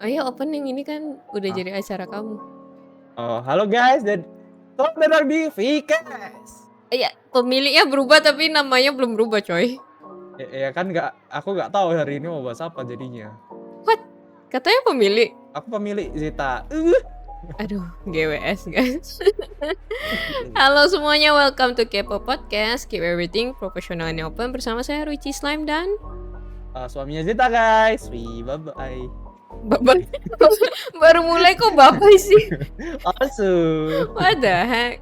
Ayo opening, ini kan udah Ah. jadi acara kamu. Oh, halo guys, dan selamat datang di Vcast. Iya, pemiliknya berubah tapi namanya belum berubah, coy. Ya kan aku nggak tahu hari ini mau bahas apa jadinya. What? Katanya pemilik. Aku pemilik Zeta. Aduh, GWS guys. Halo semuanya, welcome to Kepo Podcast. Keep everything professional and open bersama saya Ruichi Slime dan Suaminya Zeta guys. Bye. Bapak. Baru mulai kok bapak sih. Asu. What the heck?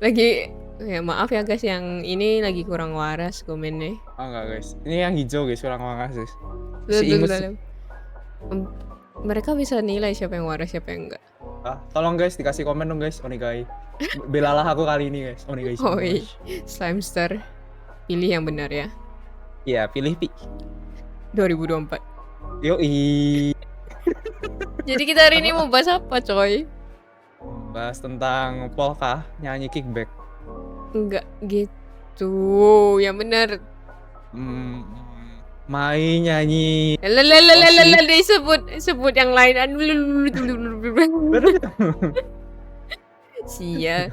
Lagi ya maaf ya guys, yang ini lagi kurang waras komennya. Oh enggak guys, ini yang hijau guys, kurang waras guys. Mereka bisa nilai siapa yang waras siapa yang enggak. Tolong guys dikasih komen dong guys, Onigai. Belalah aku kali ini guys, Onigai. Oi, Slimester, pilih yang benar ya. Iya, pilih Pi. 2024. Yoi. Jadi kita hari ini mau bahas apa, coy? Bahas tentang polka nyanyi kickback. Enggak gitu, yang benar. Main nyanyi. Sebut yang lain. Sia.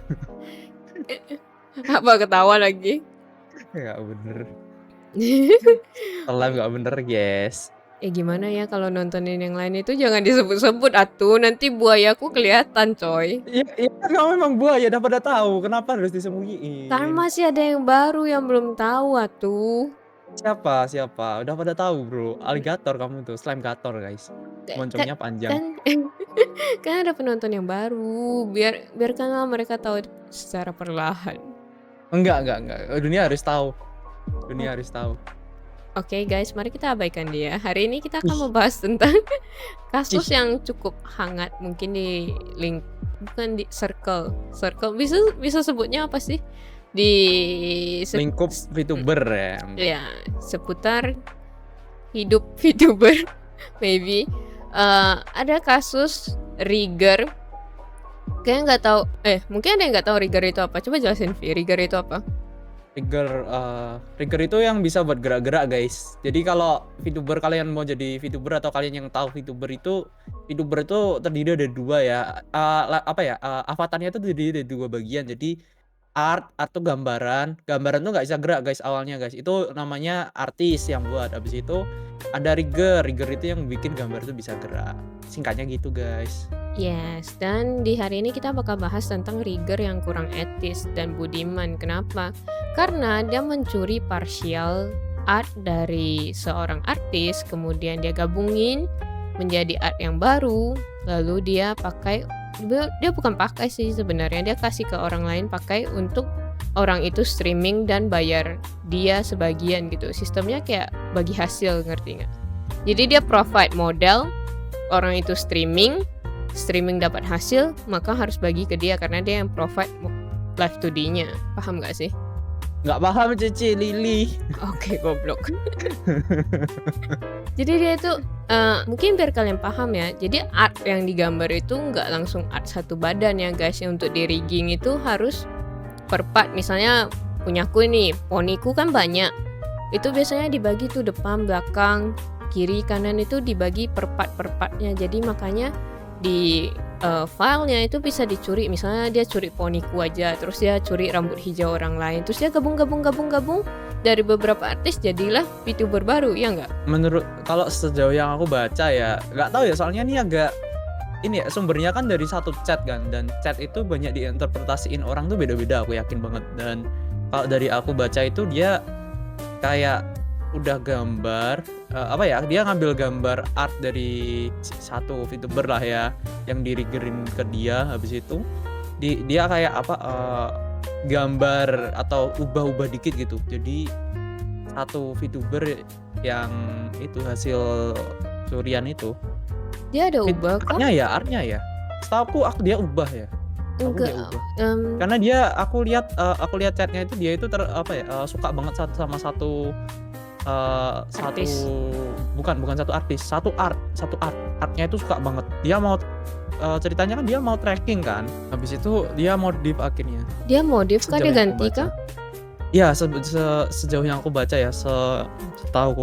Apa ketawa lagi? Nggak bener. Telan nggak bener guys. Gimana ya kalau nontonin yang lain itu jangan disebut-sebut atuh, nanti buayaku kelihatan, coy. Iya kan kamu memang buaya, udah pada tahu, kenapa harus disembunyiin? Kan masih ada yang baru yang belum tahu atuh. Siapa? Udah pada tahu bro, aligator kamu tuh, slime gator guys. Moncongnya panjang. Kan ada penonton yang baru, biarkanlah mereka tahu secara perlahan. Enggak. Dunia harus tahu. Harus tahu. Oke guys, mari kita abaikan dia. Hari ini kita akan membahas tentang kasus yang cukup hangat, mungkin di link, bukan di circle. Bisa sebutnya apa sih? Di lingkup VTuber ya. Ya, seputar hidup VTuber. Maybe ada kasus Rigger. Kayaknya nggak tahu. Mungkin ada yang nggak tahu Rigger itu apa. Coba jelasin, Vi. Rigger itu apa? Rigger itu yang bisa buat gerak-gerak guys. Jadi kalau VTuber, kalian mau jadi VTuber atau kalian yang tahu VTuber itu terdiri dari dua ya. Avatarnya itu terdiri dari dua bagian. Jadi art atau gambaran tuh nggak bisa gerak guys awalnya guys. Itu namanya artis yang buat. Habis itu ada rigger itu yang bikin gambar itu bisa gerak. Singkatnya gitu guys. Yes, dan di hari ini kita bakal bahas tentang Rigger yang kurang etis dan budiman. Kenapa? Karena dia mencuri partial art dari seorang artis, kemudian dia gabungin menjadi art yang baru, lalu dia bukan pakai sih sebenarnya, dia kasih ke orang lain pakai untuk orang itu streaming dan bayar dia sebagian gitu. Sistemnya kayak bagi hasil, ngerti nggak? Jadi dia provide model, orang itu streaming dapat hasil, maka harus bagi ke dia karena dia yang provide live 2D-nya. Paham gak sih? Nggak paham Cici, Lili. Oke, goblok. Jadi dia itu mungkin biar kalian paham ya. Jadi art yang digambar itu nggak langsung art satu badan ya guys. Yang untuk di rigging itu harus per part. Misalnya punyaku nih, poniku kan banyak. Itu biasanya dibagi tuh depan, belakang, kiri, kanan itu dibagi per partnya. Jadi makanya di filenya itu bisa dicuri. Misalnya dia curi poniku aja, terus dia curi rambut hijau orang lain, terus dia gabung dari beberapa artis, jadilah VTuber baru, ya nggak? Menurut, kalau sejauh yang aku baca ya, nggak tahu ya, soalnya ini agak ini ya, sumbernya kan dari satu chat kan, dan chat itu banyak diinterpretasiin orang tuh beda-beda, aku yakin banget. Dan kalau dari aku baca itu dia kayak udah gambar dia ngambil gambar art dari satu VTuber lah ya, yang diriggerin ke dia. Habis itu dia kayak gambar atau ubah dikit gitu, jadi satu VTuber yang itu hasil curian itu dia ada ubah kok. Artnya ya setahu aku dia ubah ya. Enggak, karena aku lihat chatnya itu dia itu suka banget sama satu bukan satu artis, satu artnya itu suka banget. Dia mau ceritanya kan dia mau tracking kan, habis itu dia modif akhirnya. Dia modif kan, dia ganti kah? Ya sejauh yang aku baca ya, setahuku.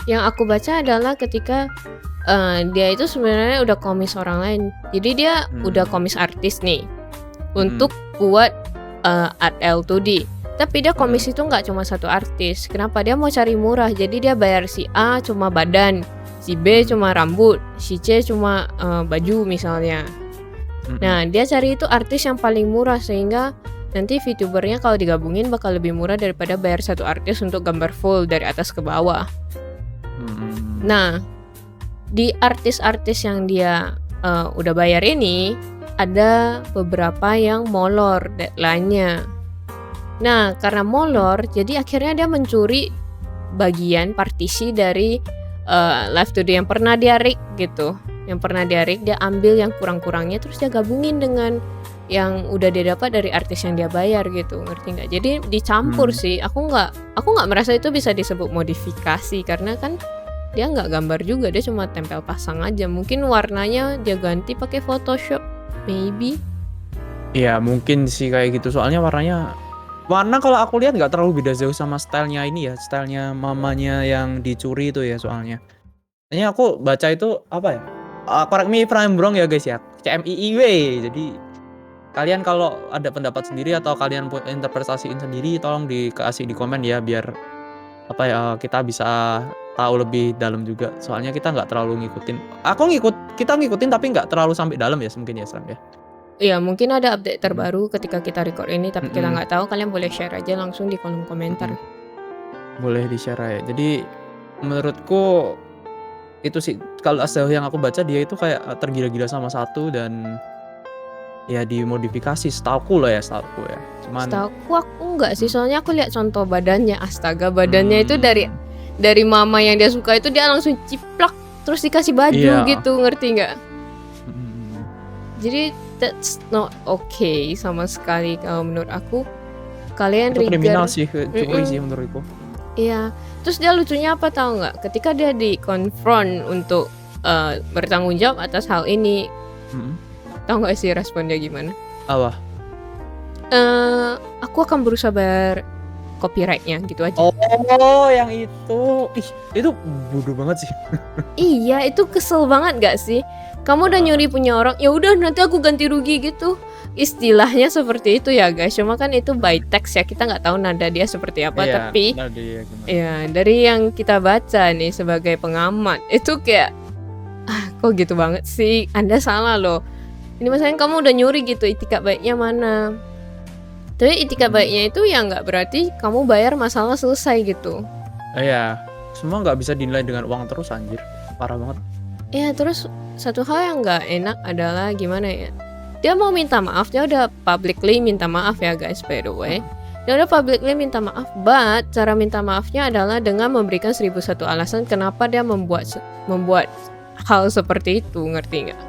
Yang aku baca adalah ketika, dia itu sebenarnya udah komis orang lain. Jadi dia udah Mhm. komis artis nih, Mhm. untuk buat, art L2D. Tapi dia Mhm. komis itu nggak cuma satu artis. Kenapa? Dia mau cari murah, jadi dia bayar si A cuma badan, si B Mhm. cuma rambut, si C cuma, baju misalnya. Mhm. Nah, dia cari itu artis yang paling murah sehingga nanti VTuber-nya kalau digabungin bakal lebih murah daripada bayar satu artis untuk gambar full dari atas ke bawah. Mhm. Nah, di artis-artis yang dia, udah bayar ini, ada beberapa yang molor deadline-nya. Nah, karena molor, jadi akhirnya dia mencuri bagian partisi dari, Live Today yang pernah dia rig gitu, yang pernah dia rig, dia ambil yang kurang-kurangnya terus dia gabungin dengan yang udah dia dapat dari artis yang dia bayar gitu, ngerti nggak? Jadi dicampur Mmm. sih, aku nggak merasa itu bisa disebut modifikasi karena kan dia nggak gambar juga, dia cuma tempel pasang aja, mungkin warnanya dia ganti pakai Photoshop, maybe. Iya mungkin sih kayak gitu, soalnya warna kalau aku lihat nggak terlalu beda jauh sama style-nya ini ya, style-nya mamanya yang dicuri itu ya soalnya. Ini aku baca itu apa ya, correct me if I'm wrong ya guys ya, CMIIW. Jadi kalian kalau ada pendapat sendiri atau kalian interpretasiin sendiri tolong dikasih di komen ya biar apa ya, kita bisa tahu lebih dalam juga. Soalnya kita nggak terlalu ngikutin. Kita ngikutin tapi nggak terlalu sampai dalam ya mungkin ya Sam ya? Iya, mungkin ada update Mhm. terbaru ketika kita record ini tapi kita Mhm. nggak tahu, kalian boleh share aja langsung di kolom komentar. Mhm. Boleh di-share ya. Jadi menurutku itu sih kalau sejauh yang aku baca dia itu kayak, tergila-gila sama satu dan ya dimodifikasi setahuku ya. Cuman Setahuku aku enggak sih, mhm. soalnya aku lihat contoh badannya, astaga badannya itu Mmm. dari mama yang dia suka itu dia langsung ciplak, terus dikasih baju Iya. gitu, ngerti nggak? Mhm. Mhm. Jadi that's not okay sama sekali kalau menurut aku. Kalian Itu kriminal rigger sih, curi sih mhm, menurutku. iya. Terus dia lucunya apa tahu nggak? Ketika dia di-confront untuk, bertanggung jawab atas hal ini, Mhm. tahu nggak sih respon dia gimana? Apa? Aku akan berusaha bayar copyright-nya, gitu aja. Oh, yang itu. Ih, itu bodoh banget sih. Iya, itu kesel banget nggak sih? Kamu udah Heeh. nyuri punya orang, ya udah nanti aku ganti rugi gitu. Istilahnya seperti itu ya guys, cuma kan itu by text ya, kita nggak tahu nada dia seperti apa, Iya, tapi benar dia gimana. ya dari yang kita baca nih sebagai pengamat, itu kayak, kok gitu banget sih? Anda salah loh. Ini masalahnya kamu udah nyuri gitu, itikat baiknya mana? Tapi itikat Mhm. baiknya itu ya nggak berarti kamu bayar masalah selesai gitu. Iya, semua nggak bisa dinilai dengan uang terus anjir, parah banget. Ya terus satu hal yang nggak enak adalah gimana ya, dia mau minta maaf, dia udah publicly minta maaf ya guys by the way. Mhm. Dia udah publicly minta maaf, but cara minta maafnya adalah dengan memberikan 1001 alasan kenapa dia membuat hal seperti itu, ngerti nggak?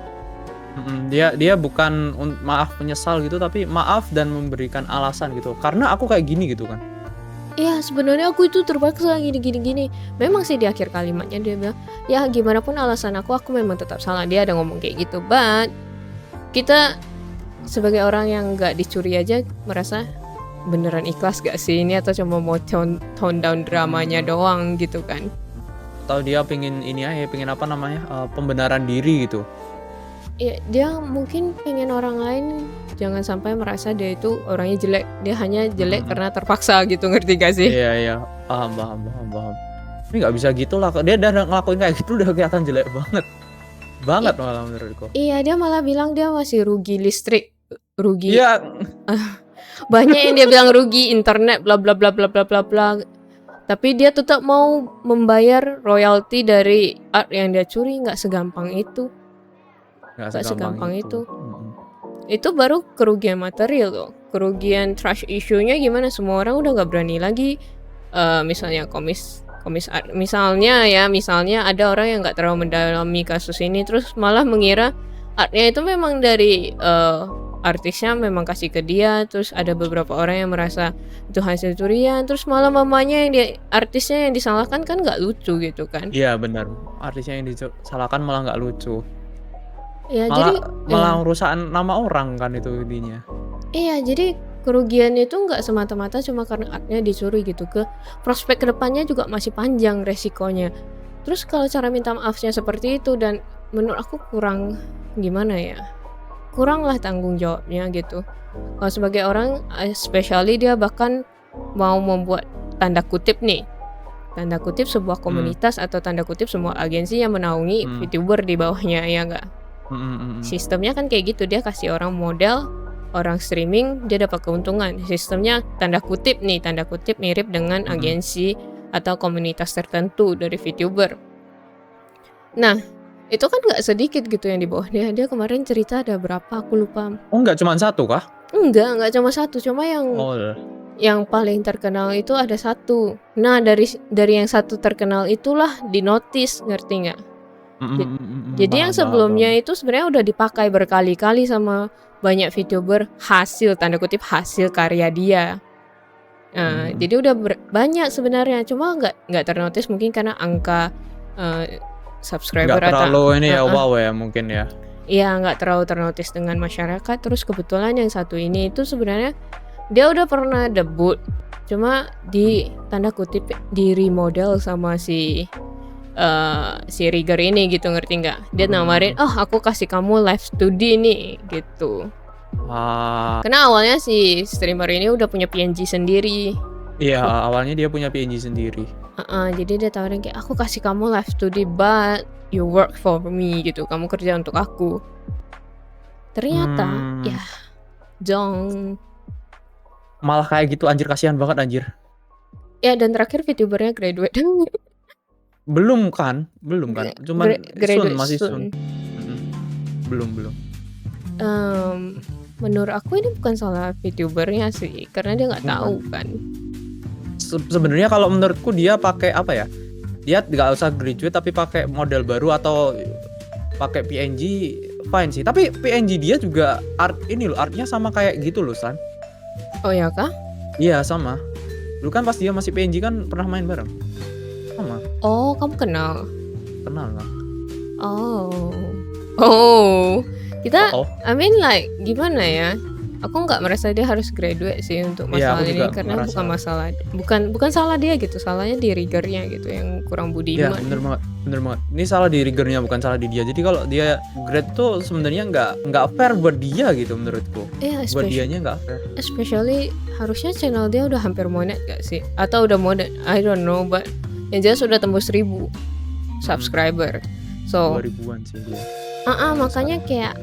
Mhm, dia bukan maaf menyesal gitu, tapi maaf dan memberikan alasan gitu, "Karena aku kayak gini," gitu kan. Iya sebenarnya aku itu terpaksa gini gini gini. Memang sih di akhir kalimatnya dia bilang, "Ya gimana pun alasan aku memang tetap salah." Dia ada ngomong kayak gitu, but kita sebagai orang yang nggak dicuri aja merasa, beneran ikhlas gak sih ini atau cuma mau tone down dramanya Mhm. doang gitu kan. Atau dia pengen ini aja, pengen apa namanya, pembenaran diri gitu. Iya, dia mungkin pengen orang lain jangan sampai merasa dia itu orangnya jelek, dia hanya Mhm. jelek Mhm. karena terpaksa gitu, ngerti gak sih? Iya, iya, paham, paham, paham, paham. Tapi nggak bisa gitu lah, dia udah ngelakuin kayak gitu udah kelihatan jelek banget. I Banget malah menurutku. iya, dia malah bilang dia masih rugi listrik, rugi Iya. banyak yang dia bilang rugi internet bla bla bla bla bla bla bla. Tapi dia tetap mau membayar royalti dari art yang dia curi, nggak segampang itu. Nggak Nggak segampang segampang itu. itu. Mhm. Itu baru kerugian material loh. Kerugian trash issue-nya gimana? Semua orang udah nggak berani lagi, misalnya komis art. Misalnya ada orang yang nggak terlalu mendalami kasus ini, terus malah mengira art-nya itu memang dari artisnya memang kasih ke dia, terus ada beberapa orang yang merasa itu hasil curian, terus malah mamanya artisnya yang disalahkan, kan nggak lucu gitu kan. Iya benar, artisnya yang disalahkan malah nggak lucu. Ya Malah jadi malah ya ngerusak nama orang kan itu intinya. iya, jadi kerugian itu nggak semata-mata cuma karena art-nya dicuri gitu, prospek kedepannya juga masih panjang resikonya. Terus kalau cara minta maafnya seperti itu dan menurut aku kurang gimana ya, kuranglah tanggung jawabnya gitu. Kalau sebagai orang, especially dia bahkan mau membuat tanda kutip nih, tanda kutip sebuah Hmm. komunitas atau tanda kutip semua agensi yang menaungi VTuber di bawahnya, ya nggak? Sistemnya kan kayak gitu, dia kasih orang modal, orang streaming, dia dapat keuntungan. Sistemnya tanda kutip mirip dengan agensi atau komunitas tertentu dari VTuber. Nah, itu kan nggak sedikit gitu yang di bawah dia. Dia kemarin cerita ada berapa, aku lupa. Oh, nggak cuma satu kah? Nggak cuma satu, cuma Oh. yang paling terkenal itu ada satu. Nah, dari yang satu terkenal itulah dinotis, ngerti nggak? Jadi yang sebelumnya itu sebenarnya udah dipakai berkali-kali sama banyak VTuber, tanda kutip hasil karya dia. Jadi udah banyak sebenarnya, cuma nggak ternotis mungkin karena angka subscriber Nggak terlalu atau ini ya, wow ya mungkin ya. Iya, nggak terlalu ternotis dengan masyarakat. Terus kebetulan yang satu ini itu sebenarnya dia udah pernah debut, cuma di tanda kutip di remodel sama si Rigger ini gitu, ngerti nggak? Dia nawarin, oh aku kasih kamu live studio nih gitu. Karena awalnya si streamer ini udah punya PNG sendiri. Iya, awalnya dia punya PNG sendiri. Jadi dia tawarin kayak, aku kasih kamu live studio but you work for me gitu, kamu kerja untuk aku. Ternyata ya jong. Malah kayak gitu, anjir, kasihan banget anjir. Ya, dan terakhir VTubernya graduate. Belum kan? Cuman graduate masih soon. Belum. Menurut aku ini bukan salah VTubernya sih, karena dia nggak tahu kan. Sebenarnya kalau menurutku dia pakai apa ya? Dia nggak usah graduate tapi pakai model baru atau pakai PNG fine sih. Tapi PNG dia juga artnya sama kayak gitu loh, San. Oh ya kah? Iya, sama. Dulu kan pas dia masih PNG kan pernah main bareng. Sama. Oh, kamu kenal? Kenal lah. Oh. Kita, Oh. I mean like gimana ya? Aku nggak merasa dia harus graduate sih untuk masalah ini, karena bukan salah dia gitu, salahnya di riggernya gitu yang kurang budiman. Ya, bener banget. Ini salah di riggernya, bukan salah di dia. Jadi kalau dia grade tuh sebenarnya nggak fair buat dia gitu menurutku. Iya, buat dianya nggak fair. Especially harusnya channel dia udah hampir monet gak sih? Atau udah monet, I don't know, but yang jelas sudah tembus 1.000 subscriber. So 2000-an sih dia. Makanya kayak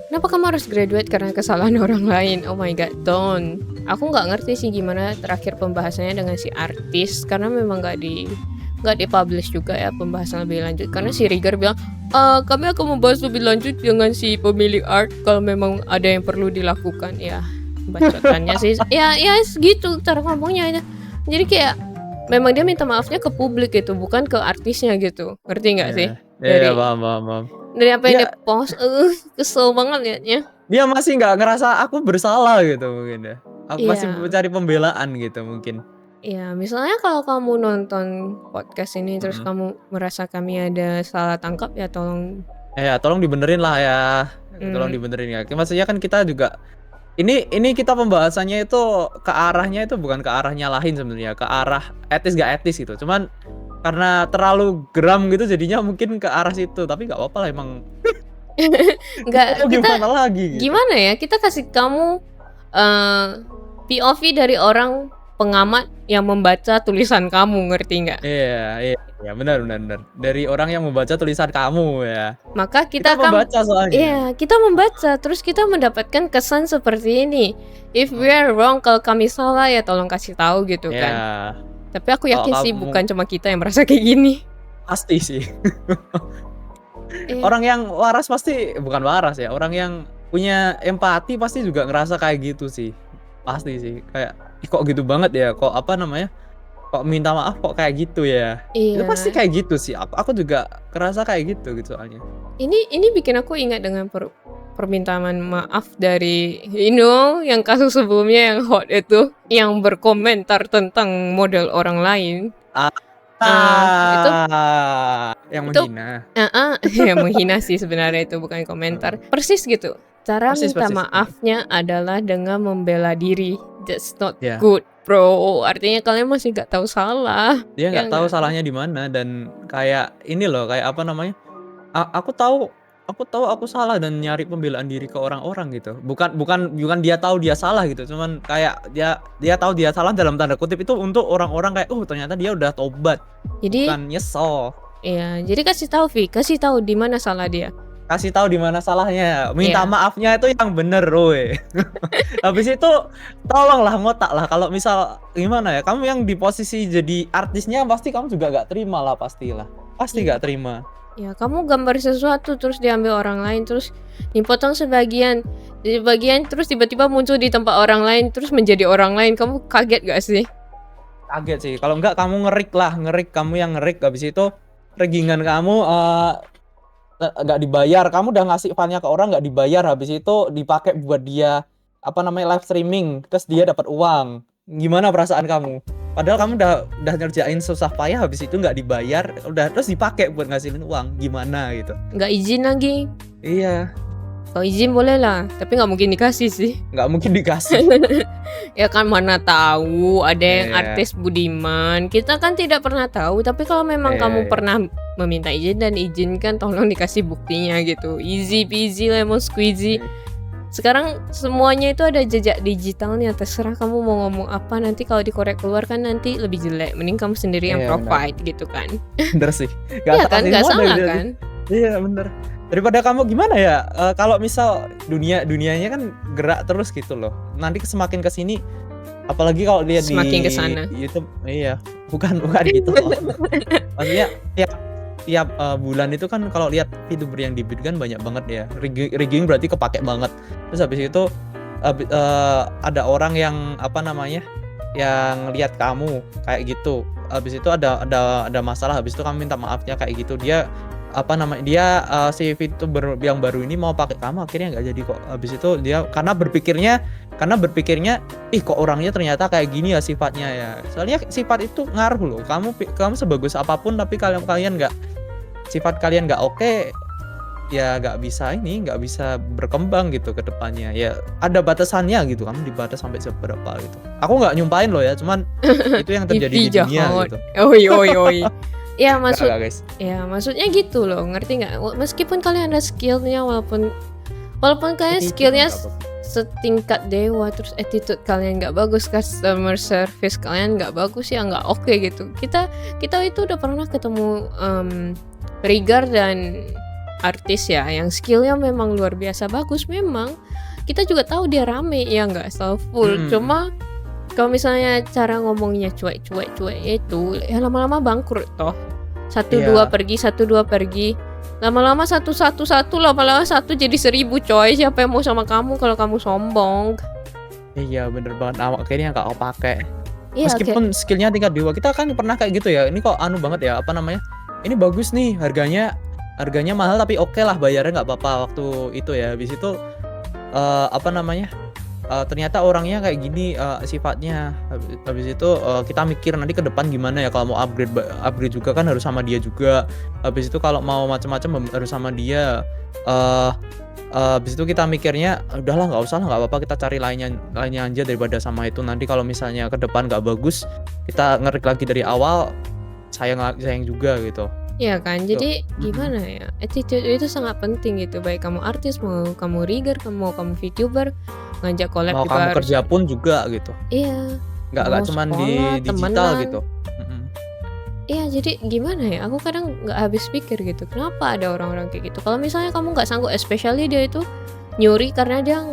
kenapa kamu harus graduate karena kesalahan orang lain? Oh my god, don't. Aku nggak ngerti sih gimana terakhir pembahasannya dengan si artis, karena memang nggak dipublish juga ya pembahasan lebih lanjut, karena si Rigger bilang kami akan membahas lebih lanjut dengan si pemilik art kalau memang ada yang perlu dilakukan. Ya, bacotannya sih ya segitu cara ngomongnya. Jadi kayak memang dia minta maafnya ke publik gitu, bukan ke artisnya gitu, ngerti nggak sih? Iya, paham. Dari apa yang dia post, kesel banget liatnya. Dia masih nggak ngerasa aku bersalah gitu mungkin ya. Aku masih mencari pembelaan gitu mungkin. Iya, misalnya kalau kamu nonton podcast ini terus kamu merasa kami ada salah tangkap, ya tolong. Tolong dibenerin lah ya. Tolong dibenerin ya. Maksudnya kan kita juga ini kita pembahasannya itu ke arahnya itu bukan ke arah nyalahin sebenarnya, ke arah etis gak etis gitu. Cuman karena terlalu geram gitu jadinya mungkin ke arah situ, tapi nggak apa-apa lah emang. Nggak, gimana lagi gitu. Gimana ya, kita kasih kamu POV dari orang pengamat yang membaca tulisan kamu, ngerti nggak? Iya, benar. Dari orang yang membaca tulisan kamu ya. Maka kita akan membaca soalnya. Iya, kita membaca terus kita mendapatkan kesan seperti ini. If we are wrong, kalau kami salah ya tolong kasih tahu gitu kan. Tapi aku yakin sih bukan cuma kita yang merasa kayak gini. Pasti sih. Orang yang waras bukan waras ya. Orang yang punya empati pasti juga ngerasa kayak gitu sih. Pasti sih. Kayak kok gitu banget ya. Kok kok minta maaf kok kayak gitu ya. Iya. Itu pasti kayak gitu sih. Aku juga ngerasa kayak gitu soalnya. Ini bikin aku ingat dengan permintaan maaf dari yang kasus sebelumnya yang hot itu, yang berkomentar tentang model orang lain. Itu yang menghina. Yang menghina sih sebenarnya, itu bukan komentar. Persis gitu. Cara minta maafnya adalah dengan membela diri. That's not good. Bro, artinya kalian masih nggak tahu salah, Dia ya nggak tahu nggak? salahnya di mana dan kayak ini loh, kayak apa namanya, aku tahu aku salah dan nyari pembelaan diri ke orang-orang gitu. Bukan dia tahu dia salah gitu, cuman kayak dia tahu dia salah dalam tanda kutip itu untuk orang-orang kayak, "Oh ternyata dia udah tobat, Jadi bukan nyesel." ya, jadi kasih tahu Vi, kasih tahu di mana salah dia. Kasih tahu di mana salahnya, minta Iya, maafnya itu yang bener woi. Habis itu tolonglah ngotak lah kalau misal gimana ya, kamu yang di posisi jadi artisnya pasti kamu juga nggak terima lah pastilah. Pasti iya. nggak terima. Ya, kamu gambar sesuatu terus diambil orang lain, terus dipotong sebagian terus tiba-tiba muncul di tempat orang lain, terus menjadi orang lain. Kamu kaget gak sih? Kaget sih, kalau enggak kamu ngerik lah, ngerik, kamu yang ngerik, habis itu riggingan kamu, nggak dibayar, kamu udah ngasih file-nya ke orang nggak dibayar, habis itu dipakai buat dia, apa namanya, live streaming, terus dia dapat uang. Gimana perasaan kamu? Padahal kamu udah ngerjain susah payah, habis itu nggak dibayar, udah terus dipakai buat ngasilin uang, gimana gitu. Nggak izin lagi. Iya, Kalau izin boleh lah, tapi nggak mungkin dikasih sih. nggak mungkin dikasih. Ya kan mana tahu ada yang Iya, artis budiman. Kita kan tidak pernah tahu, tapi kalau memang iya, kamu iya. pernah meminta izin dan izinkan, tolong dikasih buktinya gitu. Easy peasy lemon squeezy. Sekarang semuanya itu ada jejak digitalnya, terserah kamu mau ngomong apa, nanti kalau dikorek keluar kan nanti lebih jelek. Mending kamu sendiri yang Iya benar, provide gitu kan. bener sih. Nggak Iya salah kan, sih, nggak semua salah dari kan? iya bener. Daripada kamu gimana ya, kalau misal dunianya kan gerak terus gitu loh. Nanti semakin ke sini, apalagi kalau lihat di Semakin ke sana. YouTube iya, bukan gitu loh. Maksudnya tiap tiap, bulan itu kan kalau lihat VTuber yang debut kan banyak banget ya, rigging berarti kepakai banget. Terus habis itu, ada orang yang, apa namanya, yang lihat kamu kayak gitu, habis itu ada masalah, habis itu kamu minta maafnya kayak gitu, dia, apa namanya, dia, si VTuber yang baru ini mau pakai kamu akhirnya nggak jadi kok. Habis itu dia karena berpikirnya, "Ih kok orangnya ternyata kayak gini ya sifatnya ya." Soalnya sifat itu ngaruh loh, kamu sebagus apapun tapi kalian sifat kalian nggak oke, ya nggak bisa berkembang gitu ke depannya. Ya ada batasannya gitu, kamu dibatas sampai seberapa gitu. Aku nggak nyumpahin loh ya, cuman itu yang terjadi Ivy di dunia jahat. gitu. Oi oi oi. Ya Nggak guys. maksudnya gitu loh, ngerti nggak? Meskipun kalian ada skillnya, walaupun kalian Attitude skillnya nggak apa-apa. setingkat dewa, terus attitude kalian nggak bagus, customer service kalian nggak bagus, ya nggak oke gitu. Kita itu udah pernah ketemu Rigar dan artis ya, yang skillnya memang luar biasa bagus. Memang kita juga tahu dia rame ya nggak selalu full. Cuma kalau misalnya cara ngomongnya cuek itu, ya lama-lama bangkrut toh. Satu dua Iya, pergi, lama-lama satu, lama-lama satu jadi 1000 coy. Siapa yang mau sama kamu kalau kamu sombong? iya bener banget, akhirnya nggak kepake. Iya kayak Meskipun skill-nya tingkat dewa, kita kan pernah kayak gitu ya, ini kok anu banget ya, apa namanya, ini bagus nih harganya mahal tapi oke lah bayarnya nggak apa-apa waktu itu ya. Habis itu, apa namanya, ternyata orangnya kayak gini, sifatnya. Habis itu, kita mikir nanti ke depan gimana ya kalau mau upgrade juga kan harus sama dia juga. Habis itu kalau mau macam-macam harus sama dia. Eee habis itu kita mikirnya, udahlah nggak usah lah, nggak apa-apa kita cari lainnya aja daripada sama itu. Nanti kalau misalnya ke depan nggak bagus, kita ngerik lagi dari awal, sayang juga gitu. iya kan, Tuh, jadi gimana ya, attitude itu sangat penting gitu. Baik kamu artis, mau kamu rigger, mau kamu VTuber, ngajak collab mau juga kamu harus kerja pun juga gitu, iya, nggak mau cuman sekolah, di digital temenan. gitu. Mhm. Iya, jadi gimana ya, aku kadang nggak habis pikir gitu, kenapa ada orang-orang kayak gitu. Kalau misalnya kamu nggak sanggup, especially dia itu nyuri karena dia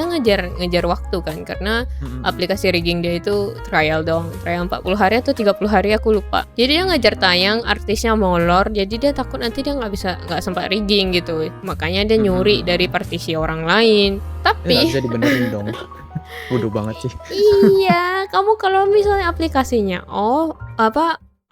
ngejar waktu kan, karena Mhm. aplikasi rigging dia itu trial dong, trial 40 hari atau 30 hari aku lupa. Jadi dia ngejar tayang, artisnya molor, jadi dia takut nanti dia nggak sempat rigging gitu. Makanya dia nyuri dari partisi orang lain. Nggak Tapi bisa dibenerin dong. Bodoh banget sih. iya, kamu kalau misalnya aplikasinya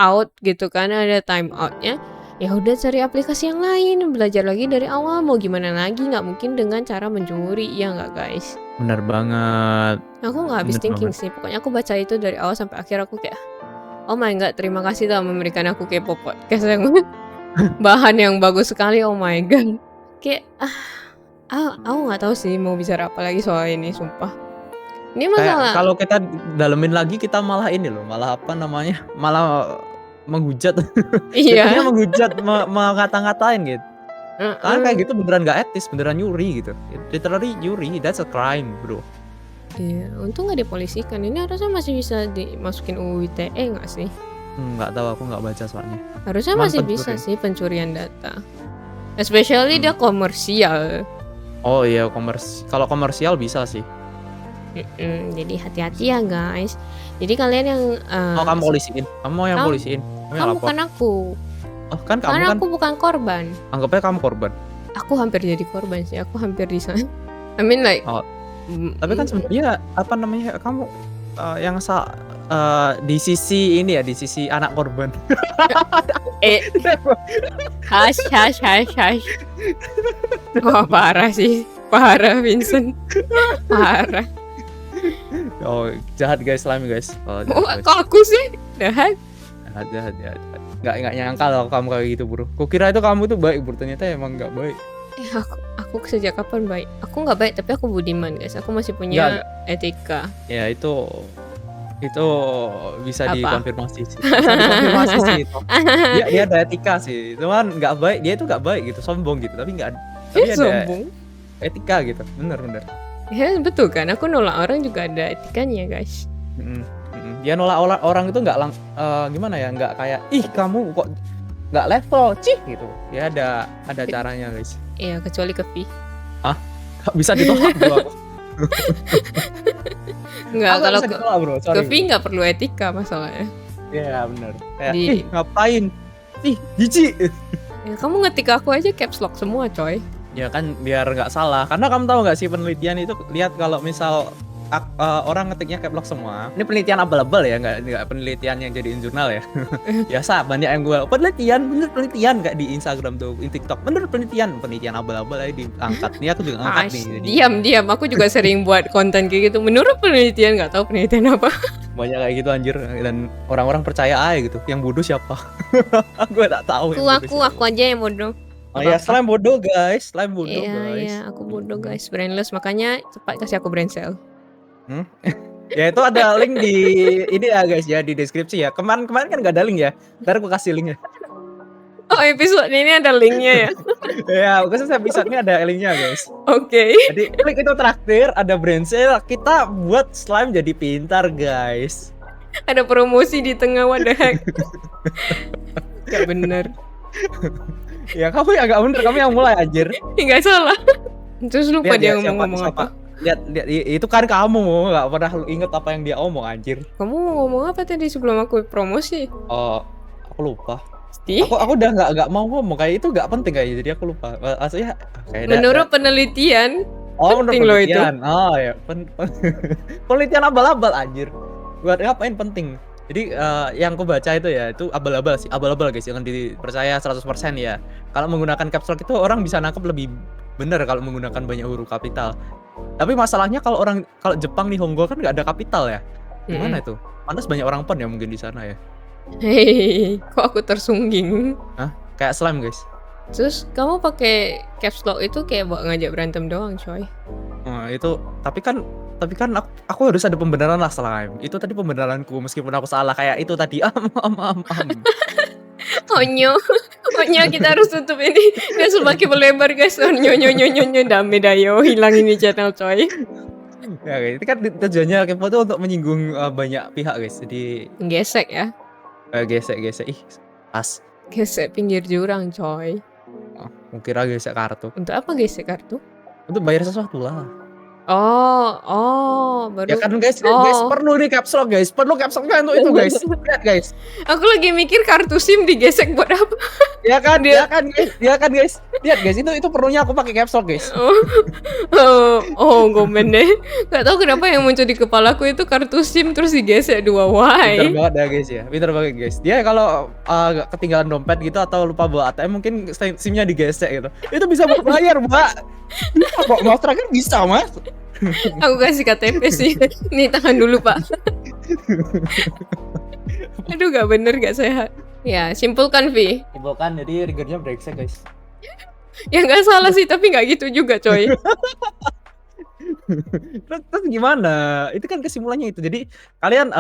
out gitu kan, ada time outnya, ya udah cari aplikasi yang lain, belajar lagi dari awal. Mau gimana lagi, nggak mungkin dengan cara mencuri, ya nggak guys? Bener banget, Aku nggak habis bener thinking banget. sih, pokoknya aku baca itu dari awal sampai akhir. Aku kayak, oh my god, terima kasih telah memberikan aku K-pop podcast yang bahan yang bagus sekali. Oh my god, kayak aku nggak tahu sih mau bicara apa lagi soal ini, sumpah. Ini Kayak masalah kalau kita dalemin lagi kita malah ini loh, malah apa namanya, malah menghujat. Jatuhnya iya, menghujat, ngata-ngatain gitu. Karena kayak heeh. gitu beneran nggak etis, beneran nyuri gitu. Literally nyuri, that's a crime, Bro. Iya, untung nggak dipolisikan. Ini harusnya masih bisa dimasukin UU ITE nggak sih? Nggak tahu, aku nggak baca soalnya. Harusnya Cuman masih bisa pencurian. sih pencurian data. Especially dia Mmm. komersial. Oh iya, kalau komersial bisa sih. Jadi hati-hati ya guys. Jadi kalian yang, Oh, kamu polisiin? Kamu mau yang kam polisiin? Kamu yang kamu lapor? bukan aku, Oh, kan kamu karena kan aku bukan korban. anggapnya kamu korban. Aku hampir jadi korban sih, aku hampir di sana. I mean like, Oh, mm, tapi kan mm, sebenarnya apa namanya, kamu, yang di sisi ini ya, di sisi anak korban. eh, hush hush hush hush. Wah parah sih, parah Vincent, parah. Oh, jahat guys, slime guys. Oh, Oh, jahat guys. kok aku sih? Jahat. Jahat, jahat, jahat, jahat. Nggak nyangka loh kamu kayak gitu, Bro. Kukira itu kamu tuh baik, Bro, ternyata emang nggak baik. Aku sejak kapan baik? Aku nggak baik, tapi aku budiman guys. Aku masih punya Nggak, etika. ya itu bisa Apa? dikonfirmasi sih. Bisa dikonfirmasi sih itu. Dia ada etika sih. Cuman nggak baik, dia itu nggak baik gitu, sombong gitu. Tapi ada Sombong. etika gitu. Bener, bener. Ya betul kan, aku nolak orang juga ada etikanya guys. Mhm, mhm. Dia nolak orang itu nggak gimana ya, nggak kayak, "Ih, kamu kok nggak level, cih," gitu. Dia ada caranya, guys. Iya, kecuali ke Vi. Hah? Nggak bisa ditolak, Bro, aku. Nggak, Aku nggak kalau bisa ditolak, Bro, ke sorry. Vi nggak perlu etika masalahnya. Iya, bener. Kayak, Di, "Ih, ngapain? Ih, jijik." ya, kamu ngetik aku aja caps lock semua coy. Ya kan biar nggak salah. Karena kamu tahu nggak sih penelitian itu lihat kalau misal orang ngetiknya caps lock semua. Ini penelitian abal-abal ya, nggak penelitian yang jadiin jurnal ya. Biasa banyak yang gue bener penelitian kayak di Instagram tuh, di TikTok bener penelitian abal-abal aja diangkat. Nih aku juga angkat nih. Jadi Diam. Aku juga sering buat konten kayak gitu. Menurut penelitian, nggak tahu penelitian apa. banyak kayak gitu anjir, dan orang-orang percaya aja gitu. Yang bodoh siapa? Gue tak tahu yang bodoh siapa. Aku aja yang bodoh. Oh ya, Apa-apa. slime bodoh guys, slime bodoh Iya, guys. aku bodoh guys, brainless. Makanya cepat kasih aku brain cell. Hmm? Ya itu ada link di ini ya guys ya, di deskripsi ya. Kemarin kan nggak ada link ya. Ntar aku kasih linknya. Oh, episode ini ada linknya ya? Ya, khusus episode ini ada linknya guys. Oke. Jadi klik itu traktir, ada brand sale, kita buat slime jadi pintar guys. Ada promosi di tengah, what the heck. Gak bener. Ya kamu yang nggak bener, kamu yang mulai anjir. Nggak salah. Terus lupa Lihat dia ya, ngomong-ngomong siapa. apa. Lihat itu kan kamu nggak pernah inget apa yang dia omong anjir. Kamu mau ngomong apa tadi sebelum aku promosi? Oh, aku lupa. Ih, Aku udah nggak mau ngomong, kayak itu nggak penting kayaknya, jadi aku lupa. Maksudnya kayak menurut penelitian, menurut penting loh itu. penelitian. Oh ya, penelitian abal-abal anjir. Buat ngapain penting? Jadi yang aku baca itu ya, itu abal-abal sih, abal-abal guys, jangan dipercaya 100% ya. Kalau menggunakan caps lock itu orang bisa nangkep lebih bener kalau menggunakan banyak huruf kapital. Tapi masalahnya kalau Jepang nih, Honggo kan nggak ada kapital ya. Gimana itu? Pantas banyak orang pon ya mungkin di sana ya. Hei, kok aku tersungging? Hah? Kayak slime guys. Terus kamu pakai caps lock itu kayak buat ngajak berantem doang, coy. Nah, itu tapi kan aku harus ada pembenaran lah slime. Itu tadi pembenaranku meskipun aku salah kayak itu tadi. Am. Onyo, kita harus tutup ini. Dia semakin melebar guys. Onyo, dame dayo, hilang ini channel coy. Ya, itu kan tujuannya kepo itu untuk menyinggung banyak pihak guys. Jadi Gesek ya, gesek. Ih, pas. gesek pinggir jurang coy. Aku kira gesek kartu. Untuk apa gesek kartu? Untuk bayar sesuatu lah. Oh, Ya baru. kan guys, Oh. guys perlu nih caps lock guys. Perlu caps lock untuk itu guys. Lihat guys. Aku lagi mikir kartu SIM digesek buat apa? Ya kan guys. Lihat guys, itu perlunya aku pakai caps lock guys. Gomen deh. Gak tahu kenapa yang muncul di kepalaku itu kartu SIM terus digesek dua. Pinter Why? banget ya guys ya, pinter banget guys. Dia kalau ketinggalan dompet gitu atau lupa bawa ATM mungkin SIM-nya digesek gitu. Itu bisa buat bayar, Mbak. Bisa kok, Mas terakhir bisa, Mas. Aku kasih KTP sih. Nih tahan dulu pak. Aduh gak bener, gak sehat. Ya simpulkan Vi. Simpulkan, jadi rigornya brengsek guys. Ya gak salah sih, tapi gak gitu juga coy. Terus gimana? Itu kan kesimpulannya itu. Jadi kalian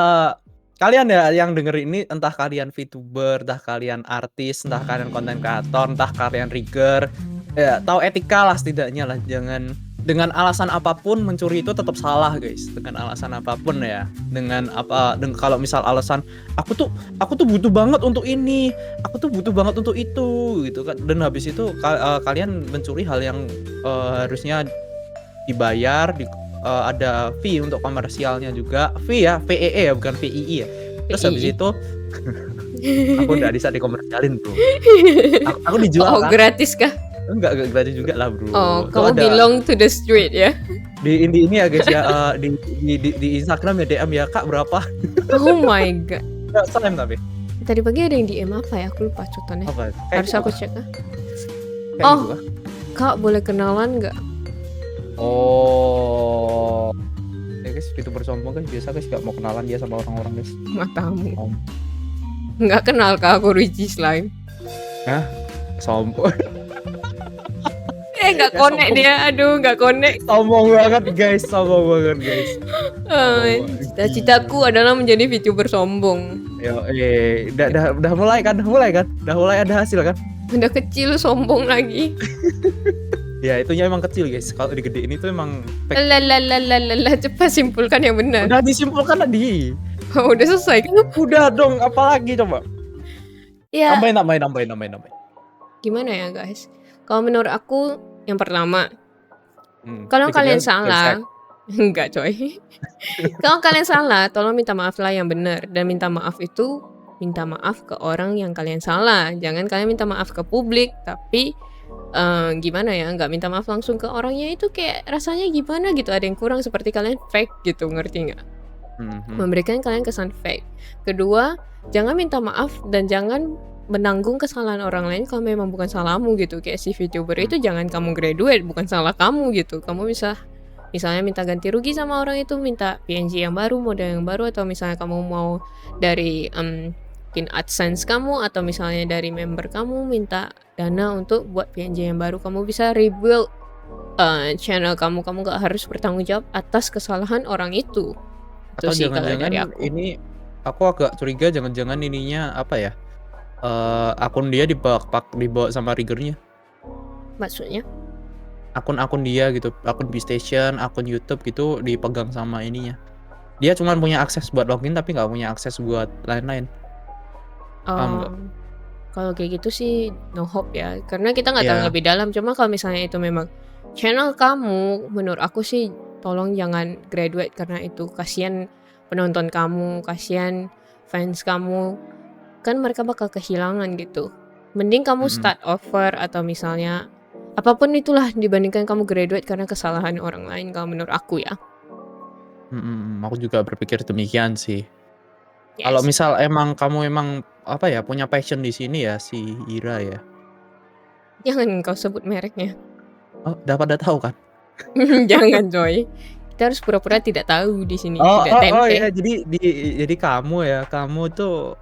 ya yang denger ini entah kalian VTuber, entah kalian artis, entah kalian konten kreator, entah kalian rigger, ya tahu etika lah setidaknya lah. Jangan dengan alasan apapun mencuri itu tetap salah guys. Dengan alasan apapun ya. Dengan kalau misal alasan aku tuh butuh banget untuk ini, aku tuh butuh banget untuk itu gitu kan. Dan habis itu kalian mencuri hal yang harusnya dibayar ada fee untuk komersialnya juga, fee ya, VEE ya bukan VII ya. Terus habis VII. itu aku nggak bisa dikomersialin bro. Aku dijual Oh, kan? gratis kah? Enggak gratis juga lah bro. Oh, Itu kamu ada belong to the street ya? di ini ya guys ya, di Instagram ya DM ya kak berapa? Oh my god. Nggak slime tapi Tadi pagi ada yang DM apa ya? Aku lupa cutannya. apa? Harus aku cek ah. Kayak Oh. gitu kah? Kak, boleh kenalan nggak? Oh. Ya guys, itu bersombong guys, biasa guys gak mau kenalan dia sama orang-orang guys. Matamu. Om. Nggak kenal kak, aku Ruiji Slime. Hah? Sombong. Nggak Ya, connect sombong. dia. Aduh, nggak connect. Sombong banget guys, sombong banget guys. Cita-citaku adalah menjadi VTuber sombong. Yo, udah mulai kan? Udah mulai ada hasil kan? Udah kecil sombong lagi. Ya, itunya emang kecil guys. Kalau digedein itu emang Lalalalalalala, cepat simpulkan yang benar. udah disimpulkan tadi. Udah selesai kan? Udah dong, apalagi coba. Ya, Nambahin. gimana ya guys? Kalau menurut aku, yang pertama, kalau Triggernya kalian brengsek. salah, enggak coy. Kalau kalian salah, tolong minta maaf lah yang benar. Dan minta maaf itu, minta maaf ke orang yang kalian salah. Jangan kalian minta maaf ke publik, tapi gimana ya, nggak minta maaf langsung ke orangnya itu kayak rasanya gimana gitu, ada yang kurang, seperti kalian fake gitu, ngerti nggak? Memberikan kalian kesan fake. Kedua, jangan minta maaf dan jangan menanggung kesalahan orang lain kalau memang bukan salahmu gitu. Kayak si VTuber itu jangan kamu graduate, bukan salah kamu gitu. Kamu bisa misalnya minta ganti rugi sama orang itu, minta PNG yang baru, model yang baru, atau misalnya kamu mau dari mungkin AdSense kamu, atau misalnya dari member kamu minta dana untuk buat PNG yang baru. Kamu bisa rebuild channel kamu gak harus bertanggung jawab atas kesalahan orang itu. Itu Atau sih kalau dari jangan-jangan aku. ini aku agak curiga jangan-jangan ininya apa ya? Akun dia dibawa sama riggernya. Maksudnya? Akun dia gitu, akun Beastation, akun YouTube gitu dipegang sama ininya. Dia cuma punya akses buat login tapi nggak punya akses buat lain-lain. Paham nggak? Kalau kayak gitu sih no hope ya, karena kita nggak tahu Iya. lebih dalam. Cuma kalau misalnya itu memang channel kamu, menurut aku sih tolong jangan graduate karena itu. Kasihan penonton kamu, kasihan fans kamu, kan mereka bakal kehilangan gitu. Mending kamu start over, atau misalnya apapun itulah, dibandingkan kamu graduate karena kesalahan orang lain, kalau menurut aku ya. Aku juga berpikir demikian sih. Yes. Kalau misal emang kamu apa ya, punya passion di sini ya si Ira ya. Jangan kau sebut mereknya. Oh, udah pada tahu kan? Jangan coy. Kita harus pura-pura tidak tahu di sini, Oh tidak tempe. ya, jadi kamu tuh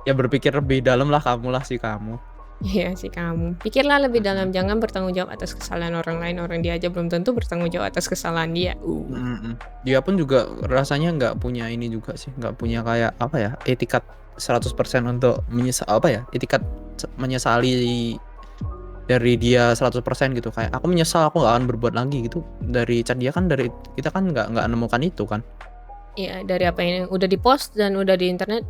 ya berpikir lebih dalam lah, kamu. Iya sih kamu. Pikirlah lebih dalam, jangan bertanggung jawab atas kesalahan orang lain. Orang dia aja belum tentu bertanggung jawab atas kesalahan dia. Dia pun juga rasanya nggak punya ini juga sih, nggak punya kayak apa ya, etikat 100% untuk etikat menyesali dari dia 100% gitu. Kayak aku menyesal, aku nggak akan berbuat lagi gitu. Dari chat dia kan, dari kita kan nggak nemukan itu kan. Iya, dari apa yang udah dipost dan udah di internet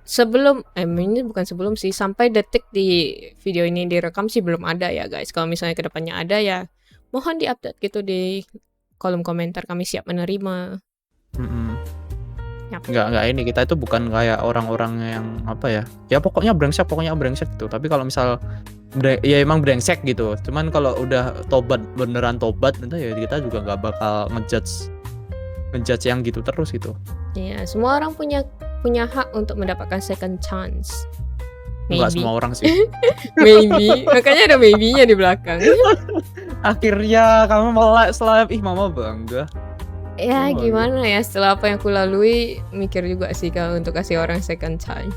sebelum ini bukan sebelum sih, sampai detik di video ini direkam sih belum ada ya guys. Kalau misalnya kedepannya ada ya mohon diupdate gitu di kolom komentar, kami siap menerima. Yap. Nggak ini, kita itu bukan kayak orang-orang yang apa ya pokoknya brengsek gitu. Tapi kalau misal ya emang brengsek gitu, cuman kalau udah beneran tobat itu ya kita juga nggak bakal ngejudge yang gitu terus gitu. Iya, semua orang punya hak untuk mendapatkan second chance. Nggak Maybe. semua orang sih. Maybe, makanya ada maybe-nya di belakang. Akhirnya kamu melek slime, mama bangga. Ya gimana ya, setelah apa yang aku lalui, mikir juga sih kalau untuk kasih orang second chance.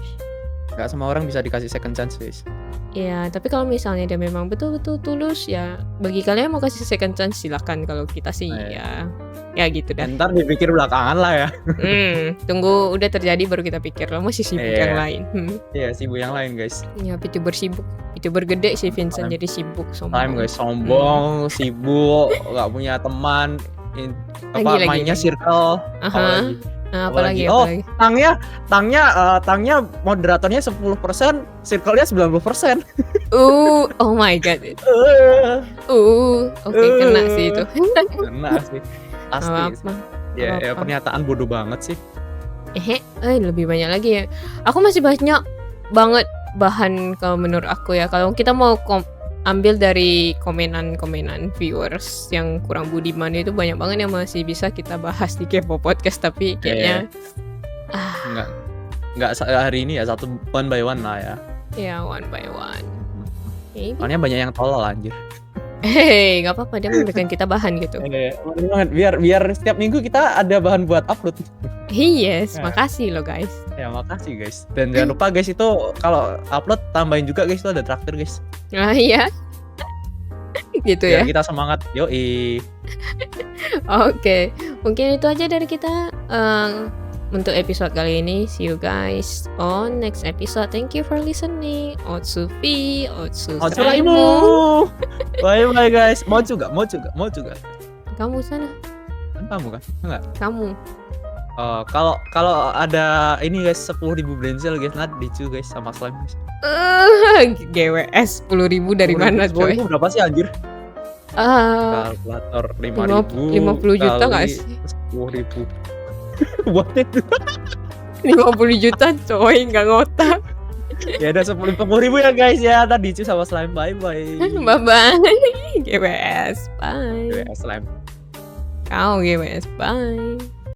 Nggak semua orang bisa dikasih second chance guys. Ya, tapi kalau misalnya dia memang betul-betul tulus, ya bagi kalian yang mau kasih second chance silakan, kalau kita sih Iya. ya gitu dah. Entar dipikir belakangan lah ya. Tunggu udah terjadi baru kita pikir, lo masih sibuk yang Iya. lain. Iya, sibuk yang lain guys. Ya, VTuber sibuk. VTuber gede sih Vincent, Time. jadi sibuk, Time sombong. guys, sombong, sibuk, nggak punya teman, Lagi. mainnya circle, Aha. apalagi. Apalagi, Oh, apalagi. tangnya moderatornya 10%, circle-nya 90%. Oh my god. Oke, kena sih itu. Kena sih. Pasti. Apa-apa. Ya, Apa-apa. pernyataan bodoh banget sih. Lebih banyak lagi ya. Aku masih banyak banget bahan kalau menurut aku ya. Kalau kita mau ambil dari komenan viewers yang kurang budiman, itu banyak banget yang masih bisa kita bahas di Kepo Podcast, tapi kayaknya Nggak hari ini ya, satu one by one lah ya. ya one by one. Soalnya banyak yang tolol anjir. Nggak apa-apa, dia memberikan kita bahan gitu. Biar setiap minggu kita ada bahan buat upload. Yes, Ya. makasih lo guys. Ya makasih guys. Dan jangan lupa guys, itu kalau upload tambahin juga guys, itu ada traktir guys. Ah iya. Gitu Biar ya. kita semangat. Yoi. Oke, mungkin itu aja dari kita untuk episode kali ini. See you guys on next episode. Thank you for listening. Otsufi, Otsuraimu. Bye bye guys. Mau juga. Kamu sana, Kamu kan? Enggak. kamu. Kalau ada ini guys, 10.000 brain-cell guys, nanti dicu guys sama slime guys. GWS 10.000 dari mana 10.000 coy? itu berapa sih anjir? Kalkulator 5.000 50 juta nggak kali sih? 10.000. Buat itu. 50 juta coy, nggak ngotak. Ya udah 10.000 ya guys ya. Tadi dicu sama slime. Bye bye. Bye bye. GWS, bye. Ya, slime. Kau GWS, bye.